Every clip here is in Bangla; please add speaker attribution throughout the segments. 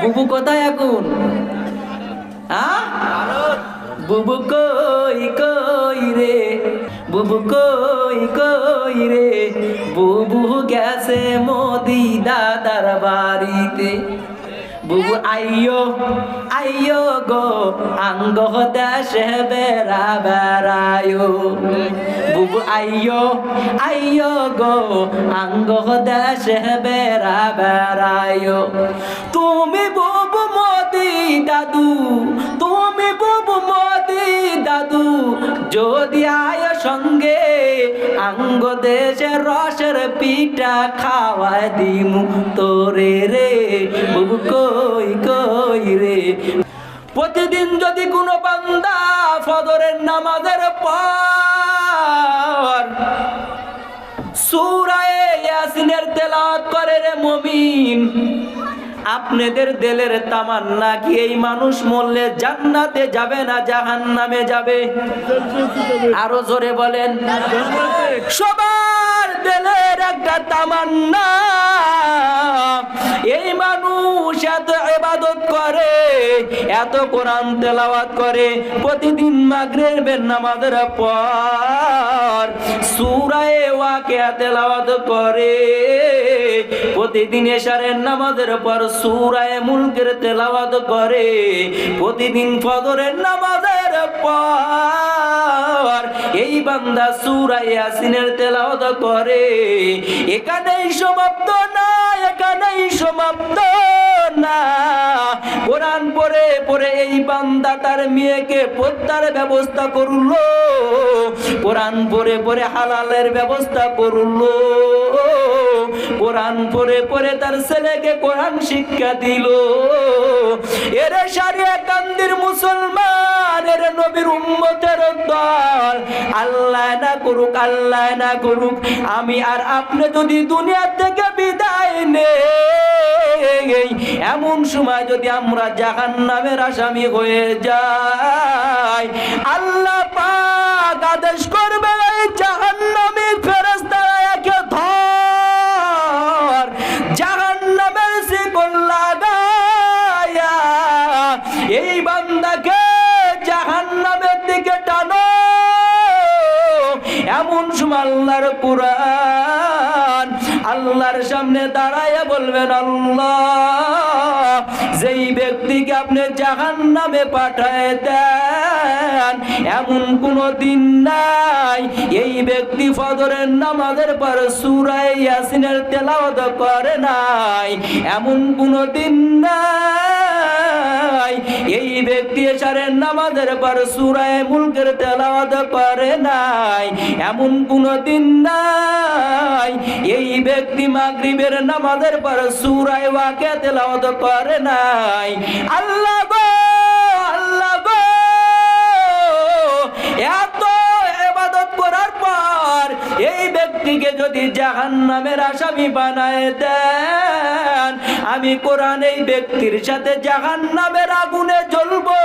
Speaker 1: বুবু কোথায় এখন? বুবু কই কই রে, বুবু কই কই রে, বুবু গেছে মোদি দাদার বাড়িতে। বুবু আইয়ো আইয়ো গো আঙ্গ দেশে বেড়া বেড়ায়ো, বুবু আইয়ো আইয়ো গো আঙ্গ দেশে বেড়া বেড়ায়ো। তুমি বুবু মোদি দাদু, তুমি বুবু মোদি দাদু, যদি আয় সঙ্গে আঙ্গ দেশের রসের পিঠা খাওয়ায় দিমু তোরে রে, বুবু কই কই রে। প্রতিদিন যদি কোনো বান্দা ফজরের নামাজের পর সূরা ইয়াসিনের তেলাওয়াত করে রে মুমিন, আপনাদের দিলের তামান্না কি এই মানুষ মরলে জান্নাতে যাবে না জাহান্নামে যাবে? আরো জোরে বলেন। সবার দিলের একটা তামান্না, এই মানুষ এত ইবাদত করে, এত কোরআন তেলাওয়াত করে, প্রতিদিন মাগরিবের নামাজের পর সূরা ওয়াকিয়া তেলাওয়াত করে, প্রতিদিন এশারের নামাজের পর সূরা মুলকের তেলাওয়াত করে, প্রতিদিন ফজরের নামাজের পর এই বান্দা সূরা ইয়াসিনের তেলাওয়াত করে। এখানেই সমাপ্ত না, এখানেই সমাপ্ত না। কোরআন পড়ে পড়ে এই বান্দা তার মেয়েকে পর্দার ব্যবস্থা করলো, কোরআন পড়ে পড়ে হালালের ব্যবস্থা করলো, কোরআন পড়ে পড়ে তার ছেলেকে কোরআন শিক্ষা দিল। এরে সারিয়া কান্দির মুসলমান, এরে নবীর উম্মতের দল, আল্লাহ না করুক, আল্লাহ না করুক, আমি আর আপনি যদি দুনিয়া থেকে বিদায় নেই, এমন সময় যদি আমরা জাহান্নামের আসামি হয়ে যাই, আল্লাহ পাক আদেশ করবে এই জাহান্নামী ফেরেশতারা একে ধর, জাহান্নামের শিকল লাগায়া এই বান্দাকে জাহান্নামের দিকে টানো। এমন সময় আল্লাহর কুরআন আল্লাহর সামনে দাঁড়ায়া বলবেন, আল্লাহ যেই ব্যক্তিকে আপনি জাহান্নামে পাঠায় দেন, এমন কোনো দিন নাই এই ব্যক্তি ফজরের নামাজের পর সূরা ইয়াসিনের তেলাওয়াত করে নাই, এমন কোনো দিন নাই এই ব্যক্তি এশারের নামাজের পর সূরা মুলকের তেলাওয়াত করে নাই, এমন কোনো দিন নাই এই ব্যক্তি মাগরিবের নামাজের পর সূরা ওয়াকিয়া তেলাওয়াত করে নাই। আল্লাহ গো, আল্লাহ গো, এত ইবাদত করার পর এই ব্যক্তিকে যদি জাহান্নামের আসামি বানায় দেন, আমি কোরআন এই ব্যক্তির সাথে জাহান্নামের আগুনে জ্বলবো।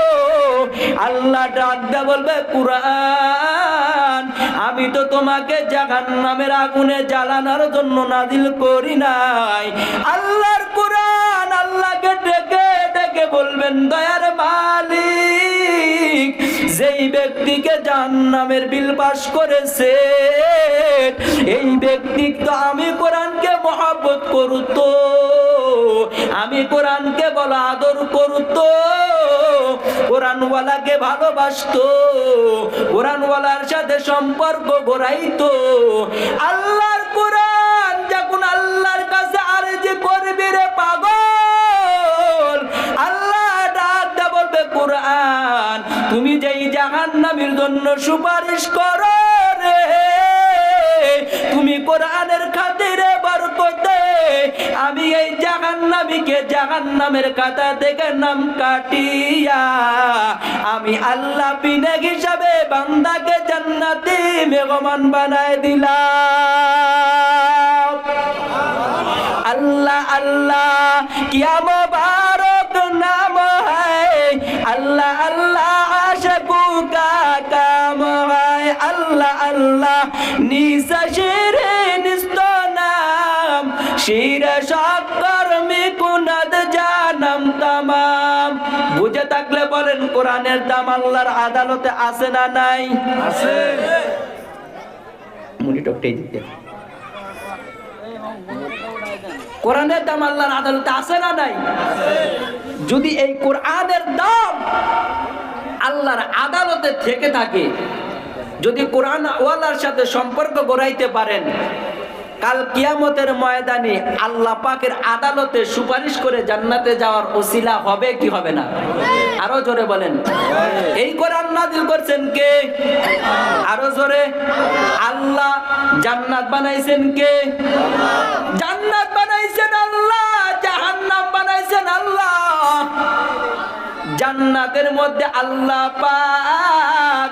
Speaker 1: আল্লাহ ডাক দে বলবে, কুরআন আমি তো তোমাকে জাহান্নামের আগুনে জ্বালানোর জন্য নাজিল করি নাই। আল্লাহর কুরআন আল্লাহকে ডেকে ডেকে বলবেন, দয়ার মালিক, যেই ব্যক্তিকে জাহান্নামের বিল পাস করেছে এই ব্যক্তি তো আমি কোরআনকে মহব্বত করতো, আমি কোরআনকে বলা আদর করতো, কোরআনওয়ালাকে ভালোবাসতো, কোরআনওয়ালার সাথে সম্পর্ক গড়াইতো। আল্লাহর কোরআন যখন আল্লাহর কাছে আরজি করবি রে পাগল, আল্লাহ ডাক দে বলবে, কোরআন তুমি যেই জাহান্নামীর জন্য সুপারিশ করো রে, তুমি কোরআনের খাতিরে বরকতে আমি এই জাহান্নামীকে জাহান্নামের খাতা থেকে নাম কাটিয়া আমি আল্লাহ বিনা হিসাবে বান্দাকে জান্নাতি মেহমান বানায় দিলাম। अल्लाह अल्लाह क्या मुबारक नाम है, अल्लाह अल्लाह आशिकों का काम है, अल्लाह अल्लाह निसा शेर निस्तो नाम शीर शाकर में कुनद जानम ता বুঝে থাকলে বলেন কোরআনের দাম আল্লাহর আদালতে আছে না নাই?
Speaker 2: আছে।
Speaker 1: মনিটরটাই দিতে। কোরআনের দাম আল্লাহর আদালতে আছে না নাই? যদি এই কোরআনের দাম আল্লাহর আদালতে থেকে থাকে, যদি কোরআন ওয়ালার সাথে সম্পর্ক গড়াইতে পারেন, কাল কিয়ামতের ময়দানে আল্লাহ পাকের আদালতে সুপারিশ করে জান্নাতে যাওয়ার ওসিলা হবে কি হবে না? আরো জোরে বলেন। এই কোরআন নাযিল করছেন কে? আরো জোরে। আল্লাহ। জান্নাত বানাইছেন কে? জান্নাত বানাইছেন আল্লাহ, জাহান্নাম বানাইছেন আল্লাহ। জান্নাতের মধ্যে আল্লাহ পাক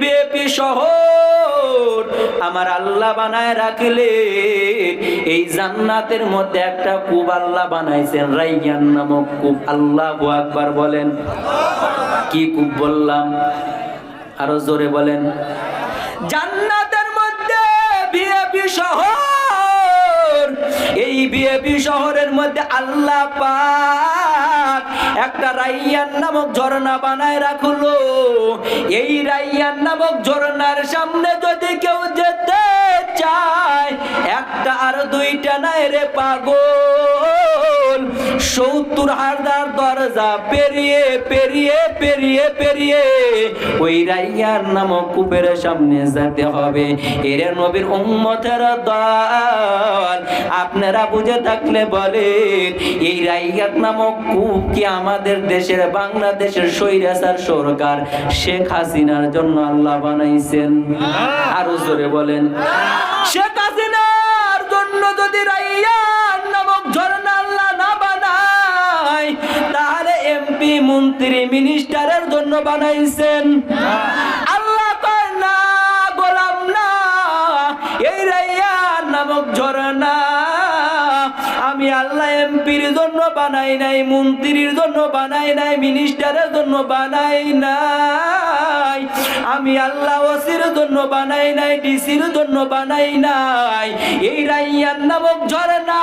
Speaker 1: ভিএপি শহর আমার আল্লাহ বানায় রাখলে, এই জান্নাতের মধ্যে একটা কূপ আল্লাহ বানাইছেন, রাইয়ান নামক কূপ। আল্লাহু আকবার বলেন। কি কূপ বললাম? আরো জোরে বলেন। জান্নাতের মধ্যে ভিএপি শহর, এই ভিএপি শহরের মধ্যে আল্লাহ পাক একটা রাইয়ান নামক ঝর্ণা বানায় রাখলো। এই রাইয়ান নামক ঝর্ণার সামনে যদি কেউ যেতে চায়, একটা আর দুইটা নাই রে পাগল, ৭০,০০০ দরজা পেরিয়ে পেরিয়ে পেরিয়ে পেরিয়ে ওই রাইয়ান নামক কূপের সামনে যেতে হবে। এর নবীর উম্মতের দল, আপনারা বুঝে থাকলে বলেন, এই রাইয়ান নামক কূপ কি আমাদের দেশের বাংলাদেশের স্বৈরাচার সরকার শেখ হাসিনার জন্য আল্লাহ বানাইছেন? আরো জোরে বলেন। শেখ হাসিনার জন্য যদি রাইয়ান নামক ঝর্ণা আল্লাহ না বানায়, তাহলে এমপি মন্ত্রী মিনিস্টারের জন্য বানাইছেন। আল্লাহ কয় না, গোলাম না, এই রাইয়ান নামক ঝর্ণা আমি আল্লাহ এমপির জন্য বানাই নাই, মন্ত্রীর জন্য বানাই নাই, মিনিস্টারের জন্য বানাই নাই, আমি আল্লাহ ওসির জন্য বানাই নাই, ডিসির জন্য বানাই নাই। এই রাইয়ান নামক ঝর্ণা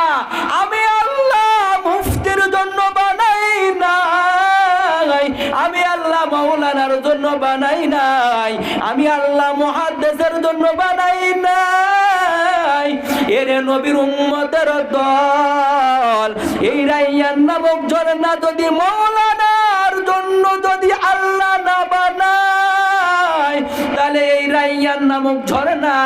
Speaker 1: আমি আল্লাহ মুফতির জন্য বানাই নাই, আমি আল্লাহ মাওলানার জন্য বানাই নাই, আমি আল্লাহ মুহাদ্দিসের জন্য বানাই নাই। এর নবীর উম্মতের দল, এই রাইয়ান নামক ঝর্ণা যদি মাওলানার জন্য যদি আল্লাহ না বানায়, তাহলে এই রাইয়ান নামক ঝর্ণা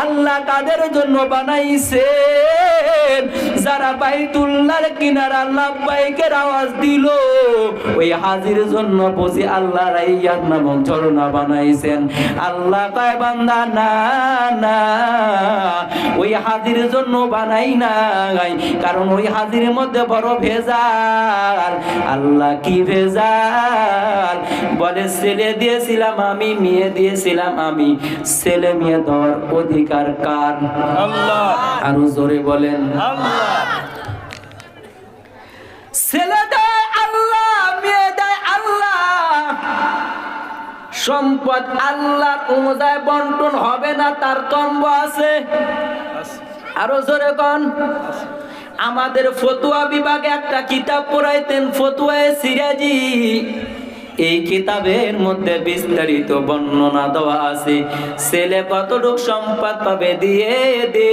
Speaker 1: আল্লাহ কাদের জন্য বানাইছেন? যারা বাইতুল্লাহর কিনারা লাব্বাইকের আওয়াজ দিল, ওই হাজির জন্য বুঝি আল্লাহ রাইয়ান নামক ঝর্ণা বানাইছেন। আল্লাহ কয় বান্দা না না, ওই হাজির জন্য বানাই নাই, কারণ ওই হাজির মধ্যে বড় ভেজাল। আল্লাহ কি ভেজাল? বলে ছেলে দিয়েছিলাম আমি, মেয়ে দিয়েছিলাম আমি, ছেলে মেয়ে দেওয়ার অধিকার কার?
Speaker 2: আল্লাহ।
Speaker 1: আরো জোরে বলেন।
Speaker 2: আল্লাহ।
Speaker 1: ছেলে দেয় আল্লাহ, মেয়ে দেয় আল্লাহ, সম্পদ আল্লাহর অনুযায়ী বন্টন হবে না, তার তম্ব আছে। আরো জোরে কোন। আমাদের ফতুয়া বিভাগে একটা কিতাব পড়াইতেন, ফতুয়ায়ে সিরাজি। এই কিতাবের মধ্যে বিস্তারিত বর্ণনা দেওয়া আছে, ছেলে কতটুক সম্পদ পাবে দিয়ে দে,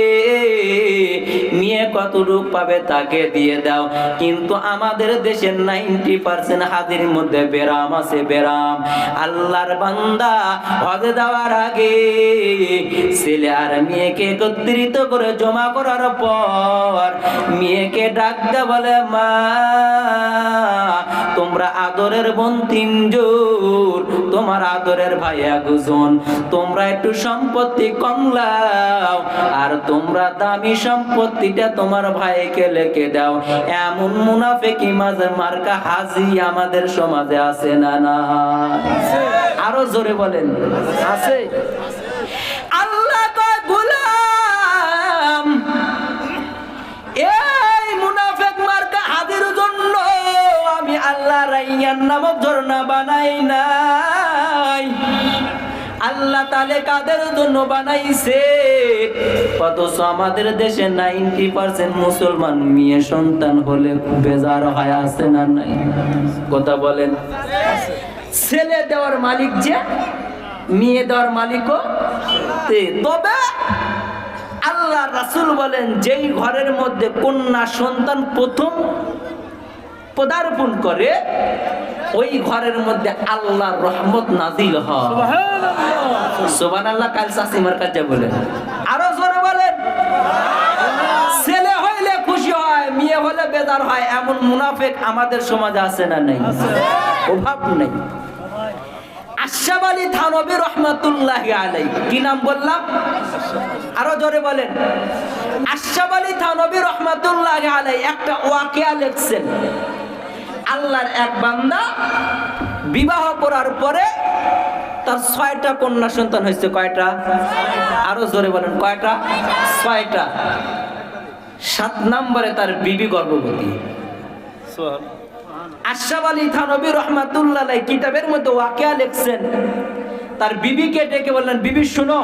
Speaker 1: মেয়ে কতটুক পাবে তাকে দিয়ে দাও। কিন্তু আমাদের দেশের 90% হাজির মধ্যে বেরাম আছে, বেরাম। আল্লাহর বান্দা হজে যাওয়ার আগে ছেলে আর মেয়েকে একত্রিত করে জমা করার পর মেয়েকে ডাক দে, বলে মা তোমরা আদরের বোন 3 জন, তোমার আদরের ভাই 1 জন, তোমরা একটু সম্পত্তি কম লাও, আর তোমরা দামি সম্পত্তিটা তোমার ভাইকে লিখে দাও। এমন মুনাফিকি মাঝে মার্কা হাজি আমাদের সমাজে আছে না না? আরো জোরে বলেন। আছে। আল্লাহ কয় গোলাম, এই মুনাফিক মার্কা হাজির জন্য আমি আল্লাহ রাইয়ান নামক ঝর্ণা বানাই নাই। আল্লাহ তাআলা কাদের জন্য বানাইছে? অথচ আমাদের দেশে 90% মুসলমান মেয়ে সন্তান হলে বেজার হয়, আছে না নাই? কথা বলেন। ছেলে দেওয়ার মালিক যে, মেয়ে দেওয়ার মালিকও তে। তবে আল্লাহ রাসূল বলেন, যেই ঘরের মধ্যে কন্যা সন্তান প্রথম পদার্পণ করে ওই ঘরের মধ্যে আল্লাহর রহমত নাজিল হয়। সুবহানাল্লাহ। কাল চাচিমার কাছে বলেন, আরো জোরে বলেন। ছেলে হইলে খুশি হয়, মেয়ে হলে বেজার হয়, এমন মুনাফিক আমাদের সমাজে আছে না নাই? অভাব নেই। আশরাফ আলী থানভী রহমাতুল্লাহি আলাইহি, কি নাম বললাম? আরো জোরে বলেন। আশরাফ আলী থানভী রহমাতুল্লাহি আলাইহি একটা ওয়াকিয়া লিখছেন। আল্লাহর এক বান্দা বিবাহ করার পরে তার 6টা কন্যা সন্তান হয়েছে। কয়টা? আরো জোরে বলেন। কয়টা? 6টা। 7 নম্বরে তার বিবি গর্ভবতী। আশরাফ আলী থানভী রহমাতুল্লাহ আলাইহি কিতাবের মধ্যে ওয়াকিয়া লিখছেন। তার বিবিকে ডেকে বললেন, বিবি শুনো,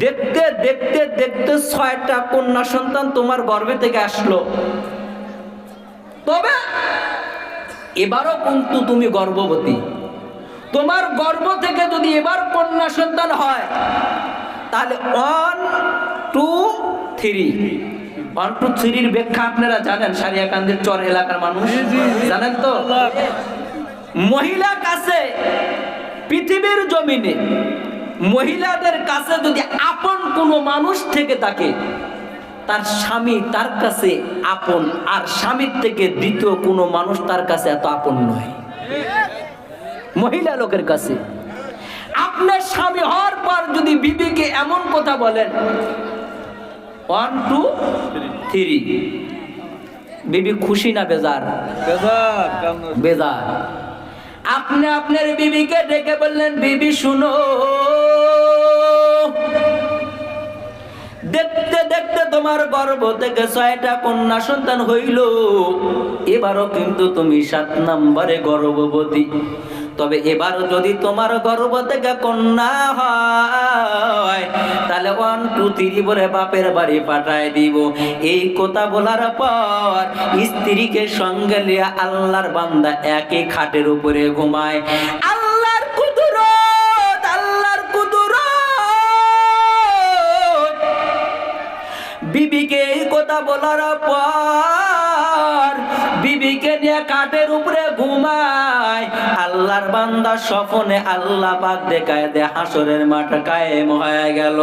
Speaker 1: দেখতে দেখতে দেখতে 6টা কন্যা সন্তান তোমার গর্ভে থেকে আসলো, তবে এবারও কিন্তু তুমি গর্ভবতী। তোমার গর্ভ থেকে যদি এবার কন্যা সন্তান হয় তাহলে 1 2 3 1 2 3 এর ব্যাখ্যা আপনারা জানেন, সারিয়াকান্দির চর এলাকার মানুষ জানেন তো? মহিলা কাছে পৃথিবীর জমিনে মহিলাদের কাছে যদি আপন কোনো মানুষ থেকে থাকে, তার স্বামী তার কাছে আপন, আর স্বামীর থেকে দ্বিতীয় কোনো মানুষ তার কাছে এত আপন নয়। মহিলা লোকের কাছে আপনার স্বামী হওয়ার পর যদি বিবিকে এমন কথা বলেন 1 2 3, বিবি খুশি না বেজার? বেজার। আপনি আপনার বিবিকে ডেকে বললেন, বিবি শুনো, দেখতে দেখতে তোমার গর্ভ থেকে 6টা কন্যা সন্তান হইল, এবারও কিন্তু তুমি 7 নম্বরে গর্ভবতী। তবে এবার যদি তোমার গর্ভ থেকে কন্যা হয় তাহলে 1 2 3 বলে বাপের বাড়ি পাঠায় দিব। এই কথা বলার পর স্ত্রীকে সঙ্গে নিয়ে আল্লাহর বান্দা একই খাটের উপরে ঘুমায়। আল্লাহর কুদরত, আল্লাহর কুদরত। বিবিকে এই কথা বলার পর বিবিকে নিয়ে কাঠের উপরে ঘুমায়। আল্লাহর বান্দা স্বপ্নে আল্লাহ পাক দেখায় দে হাসরের মাঠ কায়েম হয়ে গেল।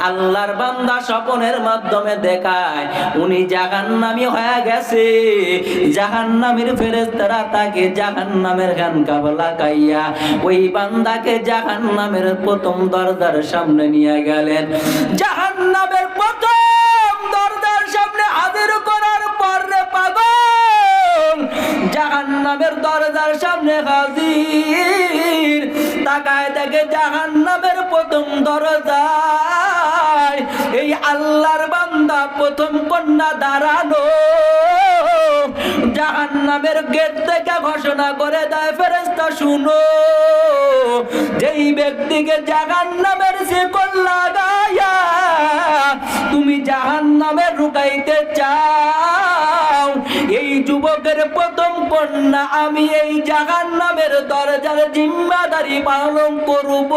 Speaker 1: আল্লাহর বান্দা স্বপ্নের মাধ্যমে দেখায় উনি জাহান্নামী হয়ে গেছে। জাহান্নামের ফেরেশতারা তাকে জাহান্নামের খানকা লাগাইয়া ওই বান্দাকে জাহান্নামের প্রথম দরজার সামনে নিয়ে গেলেন। জাহান্নামের প্রথম দরজার সামনে হাজির করার পর রে পাগল, জাহান্নামের দরজার সামনে হাজির। তাকায় দেখে জাহান্নামের প্রথম দরজায় এই আল্লাহর বান্দা প্রথম কন্যা দাঁড়ানো। জাহান্নামের গেট থেকে ঘোষণা করে দেয়, ফেরেশতা শুনো, যেই ব্যক্তিকে জাহান্নামের শিকল লাগাইয়া তুমি জাহান্নামে ঢুকাইতে চাও, এই যুবকের প্রথম কন্যা আমি এই জাহান্নামের দরজার জিম্মাদারি পালন করব।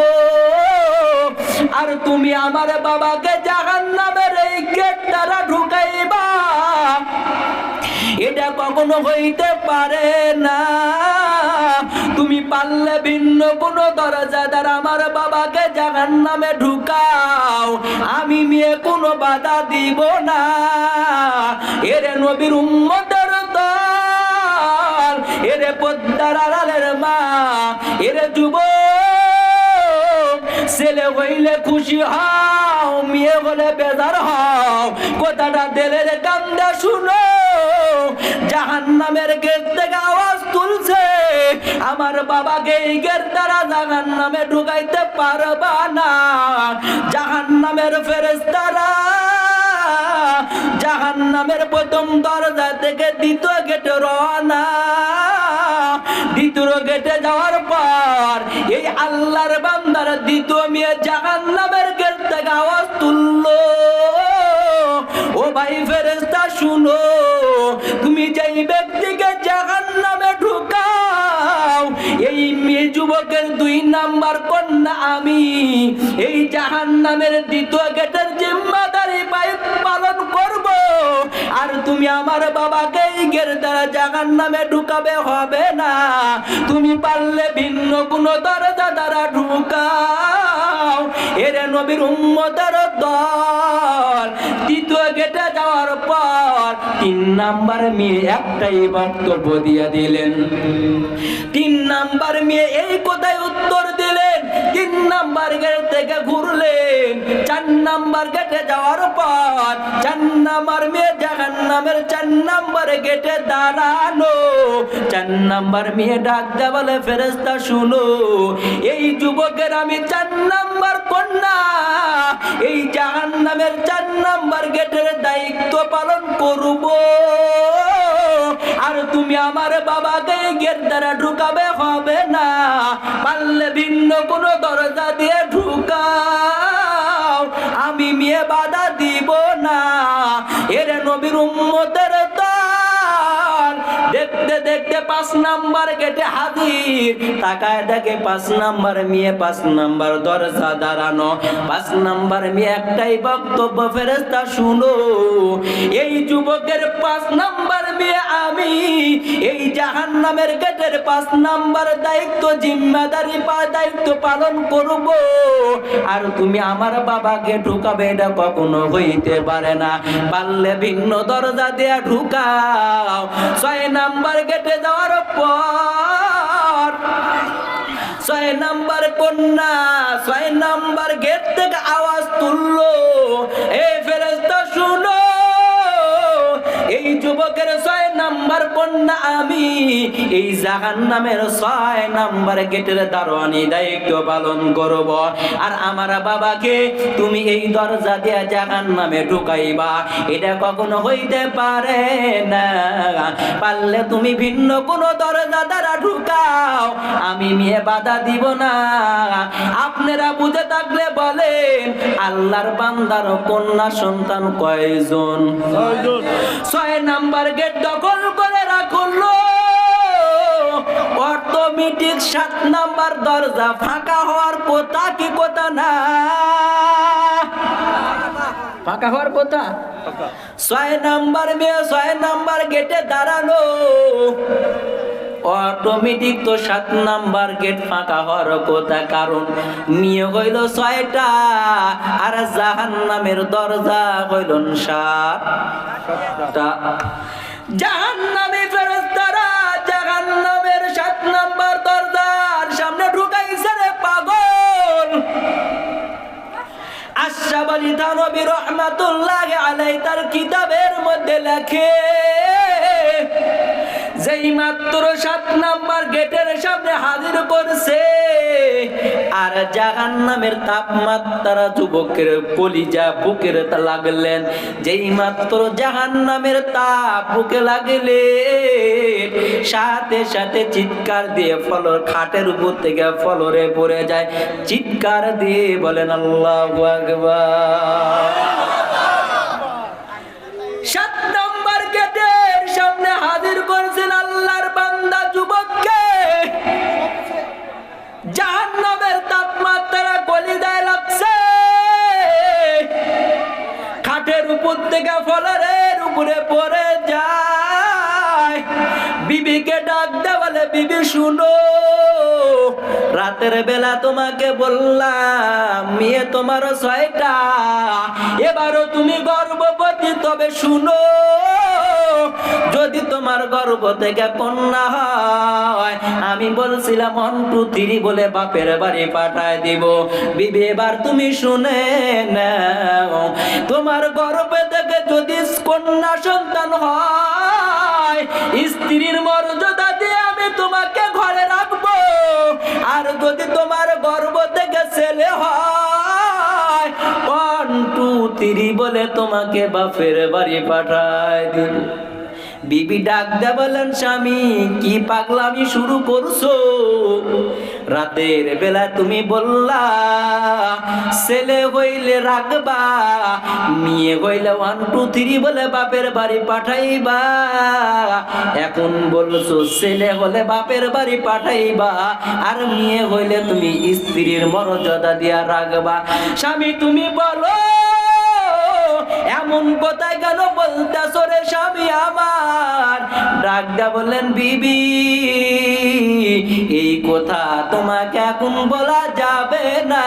Speaker 1: আর তুমি আমার বাবাকে জাহান্নামের এই গেট দ্বারা ঢুকাইবা, এটা কখনো হইতে পারে না। তুমি পারলে ভিন্ন কোন দরজা দ্বারা আমার বাবাকে জাহান্নামে ঢুকাও, আমি মেয়ে কোনো বাধা দিব না। এরে নবীর উম্মতের দল, এরে পদ্মার আড়ালের মা, এরে যুবক, ছেলে হইলে খুশি হও, মেয়ে হলে বেজার হও। কথাটা দিলের কান্দে শুনো। জাহান্নামের গেট থেকে আওয়াজ তুলছে, আমার বাবাকে এই গেট দ্বারা জাহান্নামে ঢুকাইতে পারবা না। জাহান্নামের ফেরেশতারা জাহান্নামের প্রথম দরজা থেকে দ্বিতীয় গেটে রওনা। দ্বিতীয় গেটে যাওয়ার পর এই আল্লাহর বান্দার দ্বিতীয় মেয়ে জাহান্নামের গেট থেকে আওয়াজ নাম্বার কন্যা আমি, এই জাহান্নামের দ্বিতীয় গেটের জিম্মাদারি পালন করব। আর তুমি আমার বাবাকে এই গেট দ্বারা জাহান্নামে ঢুকাবে হবে না, তুমি পারলে ভিন্ন কোন দরজা দ্বারা ঢুকাও। এরে নবীর উম্মতের দল দ্বিতীয় গেটে যাওয়ার পর 3 নাম্বার মেয়ে একটাই বক্তব্য দিয়ে দিলেন। 3 নাম্বার মেয়ে এই কথায় উত্তর দিলেন। 3 নাম্বার গেট থেকে ঘুরলেন। 4 নাম্বার গেটে যাওয়ার পর 4 নাম্বার মেয়ে জাহান্নামের 4 নাম্বার গেটে দাঁড়ানো। 4 নাম্বার মেয়ে ডাক দেয়া বলে, ফেরেশতা শুনো, এই যুবকের আমি 4 নাম্বার কন্যা, এই জাহান্নামের 4 নাম্বার গেটের দায়িত্ব পালন করব। আর তুমি আমার বাবাকে গেট দ্বারা ঢুকাবে হবে না, পারলে ভিন্ন কোন দরজা দিয়ে ঢুকাও, আমি মেয়ে বাধা দিব না। এর নবীর উম্মতের দল দেখতে দেখতে 5 নাম্বার গেটে হাজির। তাকায় দেখে 5 নাম্বার মেয়ে 5 নাম্বার দরজা দাঁড়ানো। 5 নাম্বার মেয়ে একটাই বক্তব্য, ফেরেশতা শুনো, এই যুবকের 5 নাম্বার মেয়ে আমি, এই জাহান্নামের গেটের 5 নাম্বার দায়িত্ব জিম্মাদারি দায়িত্ব পালন করব। আর তুমি আমার বাবাকে ঢুকাবে এটা কখনো হইতে পারে না, পারলে ভিন্ন দরজা দিয়ে ঢুকাও। 6 নাম্বার গেটে যাওয়ার পর 6 নাম্বার কন্যা 6 নাম্বার গেট থেকে আওয়াজ তুললো, এই ফেরেশতা শুনো, এই যুবকের 6 নাম্বার কন্যা আমি, এই জাহান্নামের 6 নাম্বার গেটের দারোয়ানি দায়িত্ব পালন করব। আর আমার বাবাকে তুমি এই দরজা দিয়ে জাহান্নামে ঢুকাইবা, এটা কখনো হইতে পারে না, পারলে তুমি ভিন্ন কোন দরজা দ্বারা ঢুকাও, আমি মেয়ে বাধা দিব না। আপনারা বুঝে থাকলে বলেন, আল্লাহর বান্দার কন্যা সন্তান কয়জন? 6 নাম্বার গেট দখল করে রাখলো, অটোমেটিক 7 নাম্বার দরজা ফাঁকা হওয়ার কথা কি কথা না? ফাঁকা হওয়ার কথা। 6 নাম্বার মেয়ে 6 নাম্বার গেটে দাঁড়ানো, অটোমেটিক তো 7 নাম্বার গেট ফাঁকা হওয়ার কথা, কারণ নিয়ে হইল 6টা আর জাহান্নামের দরজা হইল 7টা। জাহান্নামী ফেরেশতারা জাহান্নামের 7 নাম্বার দরজার সামনে ঢুকাইছে রে পাগল। আশরাফ আলী থানভী রাহমাতুল্লাহি আলাইহি তার কিতাবের মধ্যে লেখে, যেই মাত্র 7 নাম্বার গেটের সামনে হাজির করছে, আর জাহান্নামের তাপমাত্রা যুবকের কলিজা বুকের লাগলেন। যেই মাত্র জাহান্নামের তাপ বুকে লাগলে সাথে সাথে চিৎকার দিয়ে ফলর খাটের উপর থেকে ফলরে পড়ে যায়, চিৎকার দিয়ে বলেন আল্লাহু আকবার। 7 নাম্বার গেটের সামনে হাজির করেছেন আল্লাহর বান্দা যুবককে। জাহান্নামের তাপমাত্রা কলিজায় লাগছে, খাটের উপর থেকে ফলরের উপরে পড়ে যায়। বিবিকে ডাক দে বলে, বিবি শুনো, রাতের বেলা তোমাকে বললাম মেয়ে তোমার 6টা, এবারও তুমি গর্ভবতী, তবে শুনো, যদি তোমার গর্ভ থেকে কন্যা হয় আমি বলছিলাম 1 2 3 বলে বাপের বাড়ি পাঠায় দিব। বিবি এবার তুমি শুনে নাও, তোমার গর্ভে থেকে যদি কন্যা সন্তান হয়, স্ত্রীর মর্যাদা দিয়ে আমি তোমাকে ঘরে রাখবো, আর যদি তোমার গর্ভ থেকে ছেলে হয় 1 2 3 বলে তোমাকে বাপের বাড়ি পাঠায় দিব। বিবি ডাক দে বলেন, স্বামী কি পাগলামি শুরু করছো? রাতের বেলা তুমি বললা ছেলে হইলে রাখবা, মেয়ে হইলে 1 2 3 বলে বাপের বাড়ি পাঠাইবা। এখন বলছো ছেলে হলে বাপের বাড়ি পাঠাইবা, আর মেয়ে হইলে তুমি স্ত্রীর মর্যাদা দিয়া রাখবা। স্বামী তুমি বলো এমন কথাই কেন বলতেছো রে স্বামী আমার? ডাক দিয়া বললেন বিবি এই কথা তোমাকে এখন বলা যাবে না,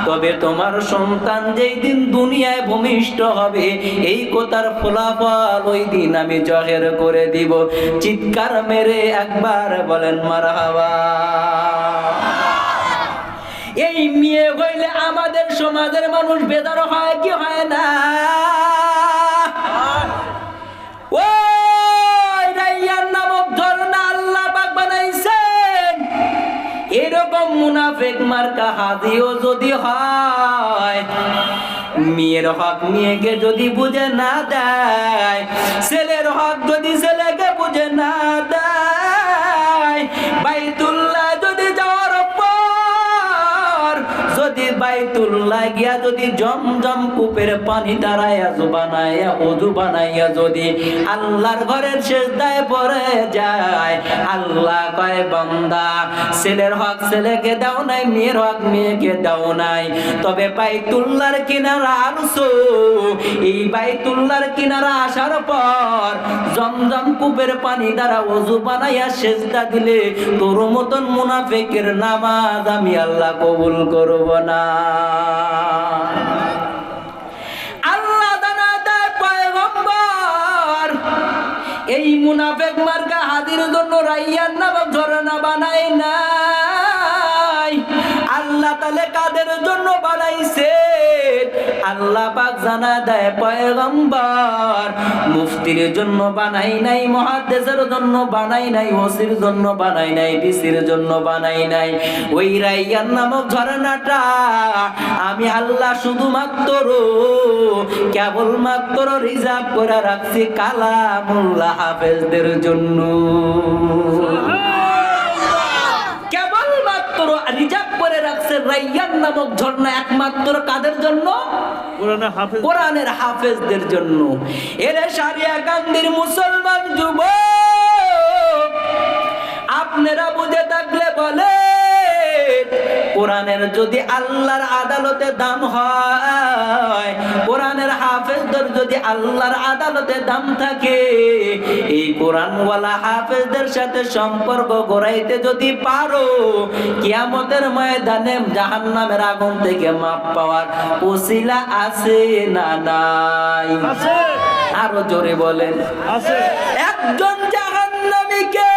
Speaker 1: তবে তোমার সন্তান যেই দিন দুনিয়ায় ভূমিষ্ঠ হবে এই কথার ফলাফল ওই দিন আমি জাহের করে দিব। চিৎকার মেরে একবার বলেন মারহাবা। এই মেয়ে হইলে আমাদের সমাজের মানুষ বেদার হয় কি হয় না? ওই রাইয়ান নামক ঝর্ণা আল্লাহ পাক বানাইছেন, এরকম মুনাফিক মার্কা হাদিও যদি হয়, মেয়ের হক মেয়েকে যদি বুঝে না দেয়, ছেলের হক যদি ছেলেকে বুঝে না দেয়, বাইতুল্লাহ যদি যাওয়ার পর যদি বাইতুল্লাহ গিয়া যদি জমজম কূপের পানি দাঁড়াইয়া বানাইয়া ওযু বানাইয়া যদি আল্লাহর ঘরের সিজদায় পড়ে যায়, আল্লাহ কয় বান্দা ছেলের হক ছেলেকে দাও নাই, মেয়ের হক মেয়েকে দাও নাই, তবে বাইতুল্লাহর কিনারা আসো, এই বাইতুল্লাহর কিনারা আসার পর জমজম কূপের পানি দ্বারা ওযু বানাইয়া সিজদা দিলে তোর মতন মুনাফিকের নামাজ আমি আল্লাহ কবুল করব না। আল্লাহ জানাতে পয়গম্বর এই মুনাফিক মার্কা হাদির জন্য রাইয়ান নামক ঝর্ণা বানায় নাই, আল্লাহ তাআলা কাদের জন্য বানাইছে? আল্লাহ পাক জানা দেয় পয়গম্বর মুফতির জন্য বানাই নাই, মুহাদ্দিসের জন্য বানাই নাই, ওসির জন্য বানাই নাই, ডিসির জন্য বানাই নাই। ওই রাইয়ান নামক ঝর্ণাটা আমি আল্লাহ শুধুমাত্র কেবলমাত্র রিজার্ভ করে রাখছি কালামুল্লাহ হাফেজদের জন্য। রিজার্ভ করে রাখছে রাইয়ান নামক ঝর্ণা একমাত্র কাদের জন্য? কোরআনের হাফেজদের জন্য। এরে সারিয়া গান্ধীর মুসলমান যুবক, আপনারা বুঝে থাকলে বলে কোরআনের যদি আল্লাহর আদালতে দাম হয়, কোরআনের হাফেজদের যদি আল্লাহর আদালতে দাম থাকে, এই কোরআনওয়ালা হাফেজদের সাথে সম্পর্ক গড়াইতে যদি পারো, কিয়ামতের ময়দানে জাহান্নামের আগুন থেকে মাপ পাওয়ার ওসিলা আছে না নাই? আছে। আরো জোরে বলেন আছে। একজন জাহান্নামীকে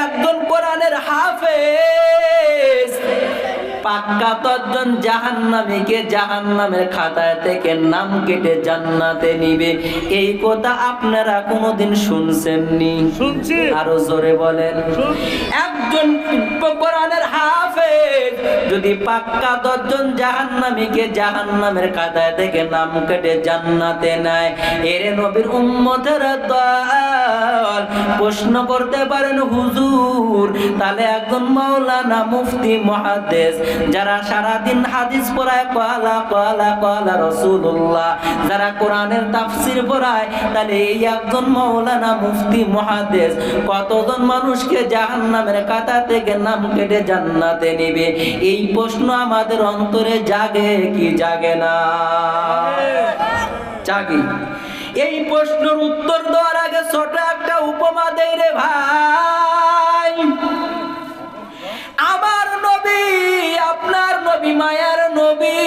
Speaker 1: একজন কোরআনের হাফেজ পাক্কা 10 জন জাহান্নামীকে জাহান্নামের খাতায় থেকে নাম কেটে জান্নাতে নিবে। এই কথা আপনারা কোনোদিন শুনছেননি? শুনছি। আরো জোরে বলেন। একজন কোরআনের হাফেজ যদি পাক্কা 10 জন জাহান্নামীকে জাহান্নামের খাতায় থেকে নাম কেটে জান্নাতে নেয়, এর নবীর উম্মতের দল প্রশ্ন করতে পারেন হুজুর তাহলে একজন মাওলানা মুফতি মুহাদ্দিস যারা সারাদিন হাদিস পড়ায় কালা কালা কালা রাসূলুল্লাহ, যারা কোরআনের তাফসীর পড়ায়, তাহলে এই একজন মাওলানা মুফতি মুহাদ্দিস কতজন মানুষকে জাহান্নামের খাতা থেকে নাম কেটে জান্নাতে নেবে? এই প্রশ্ন আমাদের অন্তরে জাগে কি জাগে না? জাগে। এই প্রশ্নের উত্তর দেওয়ার আগে ছোট একটা উপমা দেই রে ভাই। আমার নবী, আপনার নবী, মায়ার নবী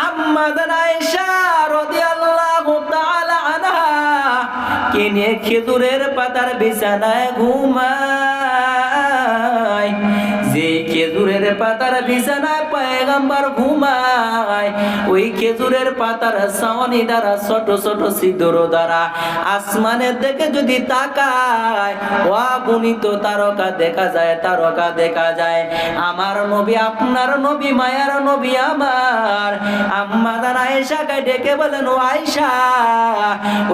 Speaker 1: আম্মা জান আয়েশা রাদিয়াল্লাহু তাআলা আনহা কে নিয়ে খেজুরের পাতার বিছানায় ঘুমায়। যে খেজুরের পাতার বিছানায় পয়গম্বর ঘুমায়, ওই খেজুরের পাতার ছাউনি দ্বারা ছোট ছোট ছিদ্র দ্বারা আসমানের দিকে যদি তাকায়, অগণিত তারকা দেখা যায়, তারকা দেখা যায়। আমার নবী, আপনার নবী, মায়ার নবী আমার আম্মা জান আয়েশাকে ডেকে বলেন, ও আয়েশা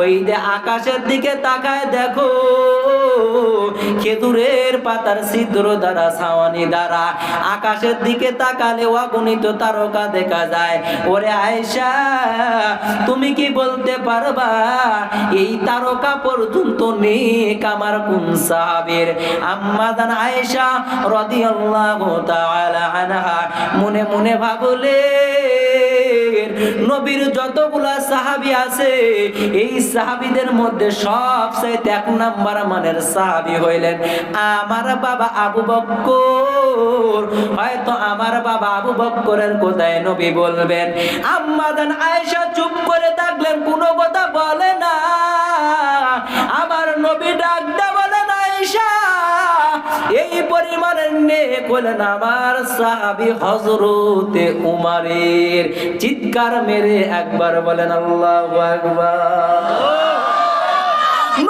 Speaker 1: ওই যে আকাশের দিকে তাকায় দেখো, খেজুরের পাতার ছিদ্র দ্বারা, ছাওয়ানি দ্বারা আকাশের দিকে তাকালে অগণিত তারকা দেখা যায়। ওরে আয়েশা, তুমি কি বলতে পারবা এই তারকা পর্যন্ত নেক আমার কোন সাহাবীর? আম্মা জান আয়েশা রাদিয়াল্লাহু তাআলা আনহা মনে মনে ভাবলেন, নবীর যতগুলা সাহাবী আছে এই সাহাবীদের মধ্যে সবচেয়ে এক নাম্বার মানের সাহাবী হইলেন আমার বাবা আবু বকর। হয়তো আমার বাবা আবু বকরের কথায় নবী বলবেন। আম্মা জান আয়েশা চুপ করে থাকলেন, কোনো কথা বলে না। আমার নবী ডাক দেয়া বলেন, আয়েশা এই পরিমাণের নেক হলেন আমার সাহাবী হযরতে উমরের। চিৎকার মেরে একবার বলেন আল্লাহু আকবার।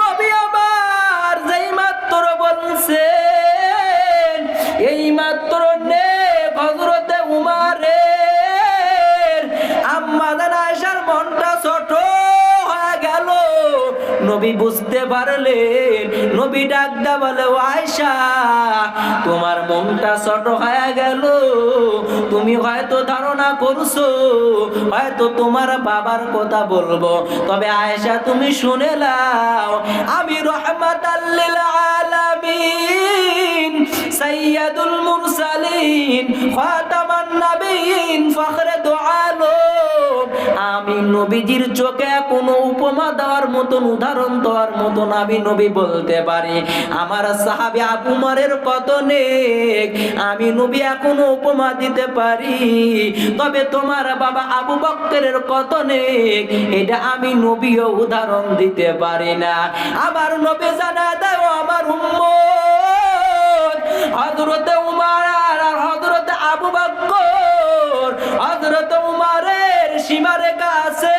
Speaker 1: নবী আবার যেই মাত্র বলছেন এই মাত্র নেক হযরতে উমরের, আম্মা জান আয়েশার মনটা ছোট হয়ে গেল। নবী বুঝতে পারলেন, নবী ডাক দা বলে, ও আয়েশা তোমার মনটা ছোট হয়ে গেল, তুমি হয়তো ধারণা করছো হয়তো তোমার বাবার কথা বলবো, তবে আয়েশা তুমি শুনে নাও, আমি রাহমাতাল লিল আলামিন, সাইয়্যিদুল মুরসালিন, খাতামান নাবিয়িন, ফখরে দু আলম, আমি নবীজির চোখে কোনো উপমা দেওয়ার মতন, উদাহরণ দেওয়ার মতন আমি নবী বলতে পারি। আমার সাহাবী আবু উমরের কত নেক আমি নবী এখনো উপমা দিতে পারি, তবে তোমার বাবা আবু বকরের কত নেক এটা আমি নবীও উদাহরণ দিতে পারি না। আমার নবী জানা দাও আমার উম্মত হযরতে উমর আর হযরতে আবু বকর, হযরতে উমরের সীমারেখা আছে,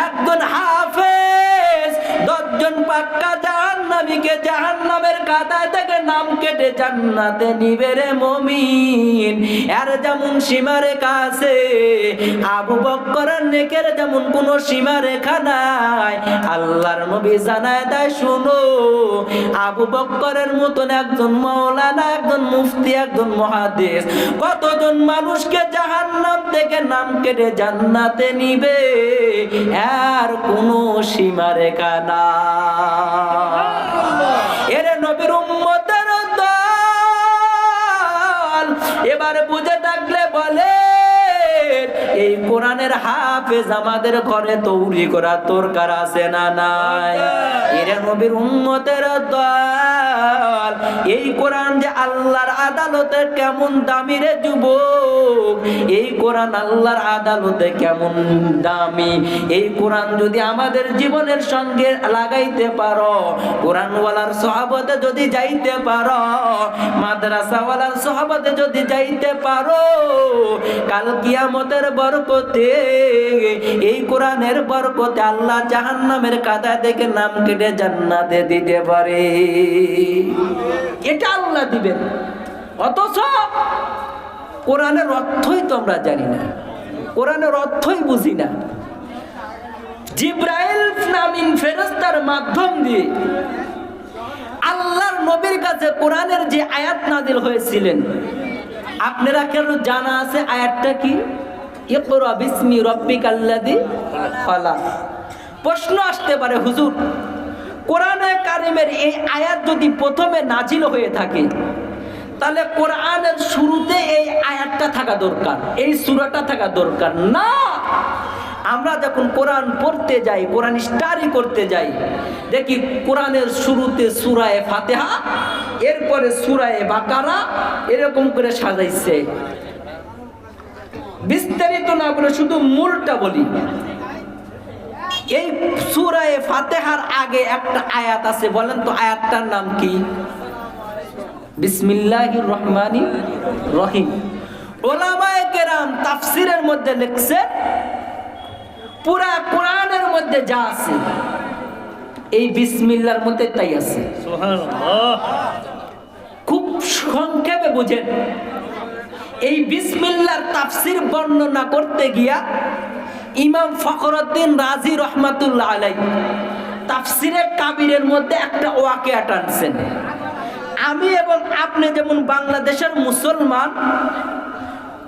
Speaker 1: একজন হাফেজ 10 জন পাক্কা জাহান্নামীকে জাহান্নামের কাঁটায় থেকে নাম কেটে জান্নাতে নিবে রে মুমিন। এর যেমন সীমারেখা আছে, আবু বকরের নেকের যেমন কোনো সীমারেখা নাই। আল্লাহর নবী জানায় দেয়, শুনো আবু বকরের মতন একজন মাওলানা, একজন মুফতি, একজন মুহাদ্দিস কতজন মানুষকে জাহান্নাম থেকে নাম কেটে জান্নাতে নিবে, আর কোনো সীমারেখা না। এরে নবীর উম্মতের দল, এবার বুঝে থাকলে বলে এই কোরআনের হাফেজ আমাদের ঘরে তৈরি করা দরকার আছে না নাই? এরে নবীর উম্মতের দল, এই কোরআন যে আল্লাহর আদালতে কেমন দামি রে যুবক, এই কোরআন আল্লাহর আদালতে কেমন দামি। এই কোরআন যদি আমাদের জীবনের সঙ্গে লাগাইতে পারো, কোরআনওয়ালার সহবতে যদি যাইতে পারো, মাদ্রাসাওয়ালার সহবতে যদি যাইতে পারো, কাল কিয়ামতের বরকতে, এই কোরআনের বরকতে আল্লাহ জাহান্নামের কাঁটা থেকে নাম কেটে জান্নাতে দিতে পারে। এটা আল্লাহ দিবেন, অথচ কোরআনের অর্থই তো আমরা জানি না, কোরআনের অর্থই বুঝি না। জিবরাইল নামীন ফেরেশতার মাধ্যম দিয়ে আল্লাহর নবীর কাছে কোরআনের যে আয়াত নাযিল হয়েছিলেন, আপনারা কেন জানা আছে আয়াতটা কি? ইকরা বিসমি রাব্বিকাল্লাযী খালাক। প্রশ্ন আসতে পারে, হুজুর কোরআনে কারিমের এই আয়াত যদি প্রথমে নাজিল হয়ে থাকে, তাহলে কোরআনের শুরুতে এই আয়াতটা থাকা দরকার, এই সূরাটা থাকা দরকার না। আমরা যখন কোরআন পড়তে যাই, কোরআন স্টাডি করতে যাই, দেখি কোরআনের শুরুতে সূরায়ে ফাতিহা, এরপরে সূরায়ে বাকারা, এরকম করে সাজাইছে। বিস্তারিত না বলে শুধু মূলটা বলি। এই সূরায়ে ফাতিহার আগে একটা আয়াত আছে, বলেন তো আয়াতটার নাম কি? বিসমিল্লাহির রহমানির রহিম। উলামায়ে কেরাম তাফসীরের মধ্যে লিখছেন, পুরা কোরআনের মধ্যে যা আছে এই বিসমিল্লাহর মধ্যে তাই আছে। সুবহানাল্লাহ। খুব সংক্ষেপে বুঝেন, এই বিসমিল্লাহর তাফসীর বর্ণনা করতে গিয়া ইমাম ফখরুদ্দিন রাজি রহমাতুল্লাহ আলাইহি তাফসিরে কাবিরের মধ্যে একটা ওয়াকিয়া টানছেন। আমি এবং আপনি যেমন বাংলাদেশের মুসলমান,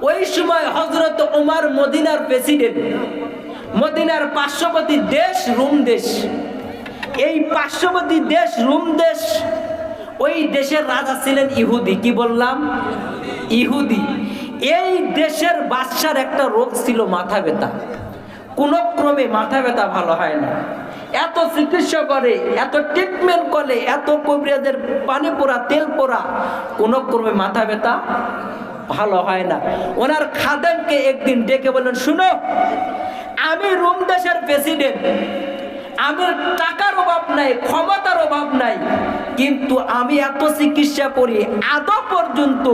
Speaker 1: ওই সময় হযরত ওমর মদিনার প্রেসিডেন্ট, মদিনার পার্শ্ববর্তী দেশ রোম দেশ, এই পার্শ্ববর্তী দেশ রোম দেশ, ওই দেশের রাজা ছিলেন ইহুদি। কি বললাম? ইহুদি। এই দেশের বাদশার একটা রোগ ছিল মাথা ব্যথা। কোনো ক্রমে মাথা ব্যথা ভালো হয় না। এত চিকিৎসা করে, এত ট্রিটমেন্ট করে, এত কবিরাজের পানি পোড়া তেল পোড়া, কোনো ক্রমে মাথা ব্যথা ভালো হয় না। ওনার খাদেমকে একদিন ডেকে বললেন, শুনো, আমি রোম দেশের প্রেসিডেন্ট, আমার টাকার অভাব নাই, ক্ষমতার অভাব নাই, কিন্তু আমি এত চিকিৎসা করি, আদৌ পর্যন্ত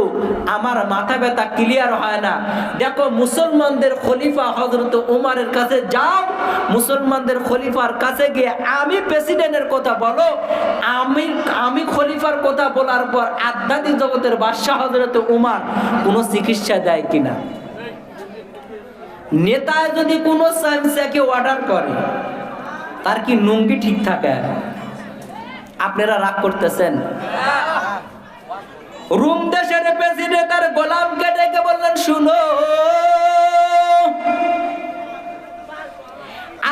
Speaker 1: আমার মাথা ব্যথা ক্লিয়ার হয় না। দেখো, মুসলমানদের খলিফা হযরত ওমরের কাছে যাও, মুসলমানদের খলিফার কাছে গিয়ে আমি প্রেসিডেন্টের কথা বলো, আমি খলিফার কথা বলার পর আধ্যাত্মিক জগতের বাদশা হযরত ওমর কোনো চিকিৎসা দেয় কিনা। নেতায় যদি কোনো সায়েন্সকে অর্ডার করে, তার কি নুঙ্গি ঠিক থাকে? আপনারা রাগ করতেছেন? রোম দেশের প্রেসিডেন্ট তার গোলামকে ডেকে বললেন, শুনো,